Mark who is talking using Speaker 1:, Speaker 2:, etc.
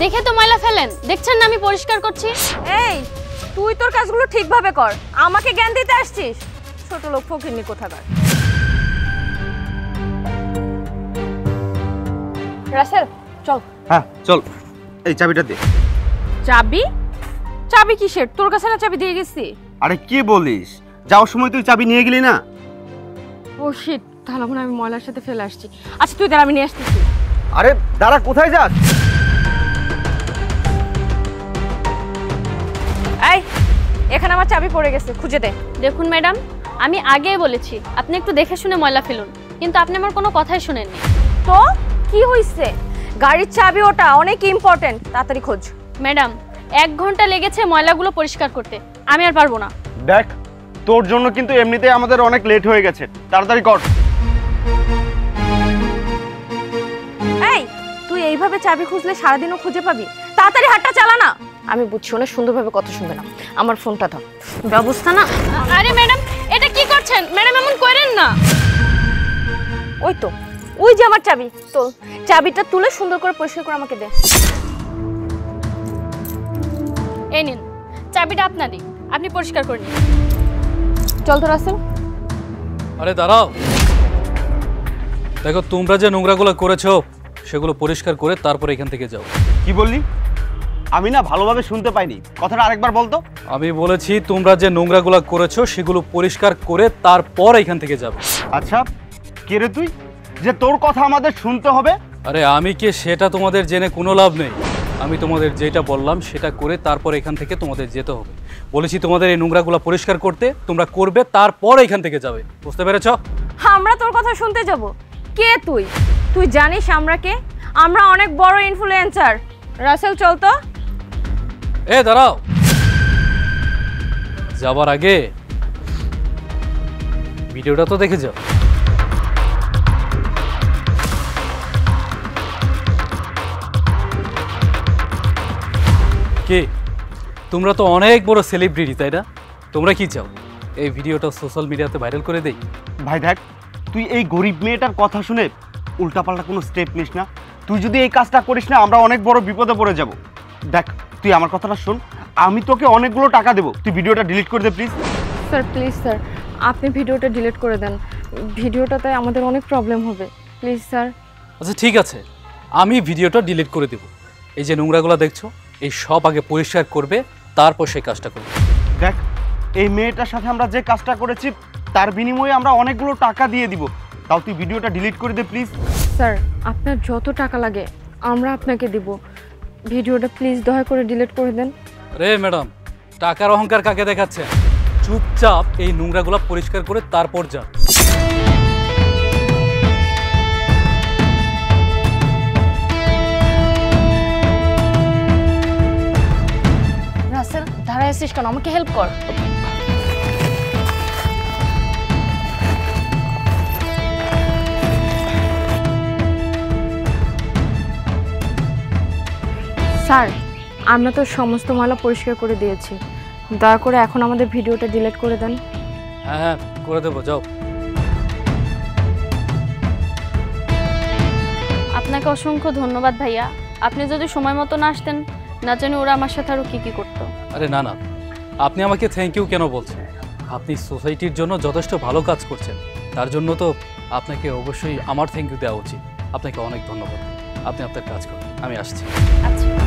Speaker 1: দেখে তো ময়লা ফেলেন, দেখছেন না আমি পরিষ্কার করছি।
Speaker 2: এই তুই তোর কাজগুলো ঠিকভাবে কর, আমাকে জ্ঞান দিতে আসছিস? ছোট লোক ফকিন্নি কোথাকার। রাসেল চল।
Speaker 3: হ্যাঁ চল, এই চাবিটা দে।
Speaker 2: চাবি? চাবি কিসের? তোর কাছে না চাবি দিয়ে গেছি।
Speaker 3: আরে কি বলিস, যাওয়ার সময় তুই চাবি নিয়ে গেলি না?
Speaker 2: ও শিট, তাহলে মনে হয় আমি ময়লার সাথে ফেলে আসছি। আচ্ছা তুই দাঁড়া, আমি নিয়ে আসতেছি।
Speaker 3: আরে দাঁড়া, কোথায় যাস?
Speaker 2: এই এখানে আমার চাবি পড়ে গেছে, খুঁজে দে।
Speaker 1: দেখুন ম্যাডাম, আমি আগেই বলেছি আপনি একটু দেখে শুনে ময়লা ফেলুন, কিন্তু আপনি আমার কোনো কথাই শুনেননি।
Speaker 2: তো কি হইছে? গাড়ির চাবি ওটা অনেক ইম্পর্টেন্ট, তাড়াতাড়ি খোঁজ।
Speaker 1: ম্যাডাম 1 ঘন্টা লেগেছে ময়লাগুলো পরিষ্কার করতে, আমি আর পারবো না।
Speaker 3: দেখ, তোর জন্য কিন্তু এমনিতেই আমাদের অনেক লেট হয়ে গেছে, তাড়াতাড়ি কর।
Speaker 2: এই তুই এইভাবে চাবি খুঁজলে সারাদিনও খুঁজে পাবি? তাড়াতাড়ি হাতটা চালা না। আমি বুঝছি অনেক সুন্দরভাবে কথা শুনবে না, আমার ফোনটা ধর। ব্যবস্থা না।
Speaker 1: আরে ম্যাডাম, এটা কি করছেন ম্যাডাম? এমন করেন না।
Speaker 2: ওই তো, ওই যে আমার চাবি, তো চাবিটা তুলে সুন্দর করে পরিষ্কার করে আমাকে দে।
Speaker 1: এই নিন, চাবিটা আপনারই, আপনি পরিষ্কার করে নিন।
Speaker 2: চল তো রাসেল।
Speaker 4: আরে দাঁড়াও, দেখো তোমরা যে নোংরাগুলো করেছো সেগুলো পরিষ্কার করে তারপর এখান থেকে যাও।
Speaker 3: কি বললি? আমি না ভালোভাবে শুনতে পাইনি, কথাটা আরেকবার বলতো।
Speaker 4: আমি বলেছি তোমরা যে নোংরাগুলো করেছো সেগুলো পরিষ্কার করে তারপর এখান থেকে যাবে।
Speaker 3: আচ্ছা কে রে তুই যে তোর কথা আমাদের শুনতে হবে?
Speaker 4: আরে আমি কে সেটা তোমাদের জেনে কোনো লাভ নেই। আমি তোমাদের যেটা বললাম সেটা করে তারপর এখান থেকে তোমাদের যেতে হবে। বলেছি তোমাদের এই নোংরাগুলো পরিষ্কার করতে, তোমরা করবে তারপর এখান থেকে যাবে, বুঝতে পেরেছো?
Speaker 2: আমরা তোর কথা শুনতে যাব? কে তুই? তুই জানিস আমরা কে? আমরা অনেক বড় ইনফ্লুয়েন্সার। রাসেল চল তো।
Speaker 4: এ দাঁড়াও, যাবার আগে ভিডিওটা তো দেখে যাও। কি তোমরা তো অনেক বড় সেলিব্রিটি, তাই না? তোমরা কি চাও এই ভিডিওটা সোশ্যাল মিডিয়াতে ভাইরাল করে দেই?
Speaker 3: ভাই দেখ, তুই এই গরিব মেয়েটার কথা শুনে উল্টাপাল্টা কোনো স্টেপ নিস না। তুই যদি এই কাজটা করিস না, আমরা অনেক বড় বিপদে পড়ে যাব। দেখ তুই আমার কথাটা শোন, আমি তোকে অনেকগুলো টাকা দেবো, তুই ভিডিওটা ডিলিট করে দে প্লিজ।
Speaker 2: স্যার প্লিজ স্যার, আপনি ভিডিওটা ডিলিট করে দেন। ভিডিওটাতে আমাদের অনেক প্রবলেম হবে, প্লিজ স্যার।
Speaker 4: আচ্ছা ঠিক আছে, আমি ভিডিওটা ডিলিট করে দেব। এই যে নোংরাগুলো দেখছো, এই সব আগে পরিষ্কার করবে, তারপর সেই কাজটা করবে।
Speaker 3: দেখ, এই মেয়েটার সাথে আমরা যে কাজটা করেছি তার বিনিময়ে আমরা অনেকগুলো টাকা দিয়ে দিব, তাও তুই ভিডিওটা ডিলিট করে দে প্লিজ।
Speaker 2: স্যার আপনার যত টাকা লাগে আমরা আপনাকে দিব, ভিডিওটা প্লিজ দয়া করে ডিলিট করে দেন।
Speaker 4: রে ম্যাডাম, টাকার অহংকার কাকে দেখাচ্ছে? চুপচাপ এই নোংরাগুলো পরিষ্কার করে তারপর যা।
Speaker 1: রাসেল দাঁড়ায় আছিস কেন? আমাকে হেল্প কর।
Speaker 2: স্যার আমরা তো সমস্ত ময়লা পরিষ্কার করে দিয়েছি, দয়া করে এখন আমাদের ভিডিওটা ডিলিট করে দেন।
Speaker 4: হ্যাঁ হ্যাঁ করে দেবো, যাও।
Speaker 1: আপনাকে অসংখ্য ধন্যবাদ ভাইয়া। আপনি যদি সময় মতো না আসতেন, না জানি ওরা আমার সাথে আরো কি করতো।
Speaker 4: আরে না না, আপনি আমাকে থ্যাংক ইউ কেন বলছেন? আপনি সোসাইটির জন্য যথেষ্ট ভালো কাজ করছেন, তার জন্য তো আপনাকে অবশ্যই আমার থ্যাংক ইউ দেওয়া উচিত। আপনাকে অনেক ধন্যবাদ, আপনি আপনার কাজ করুন, আমি আসছি।
Speaker 1: আচ্ছা।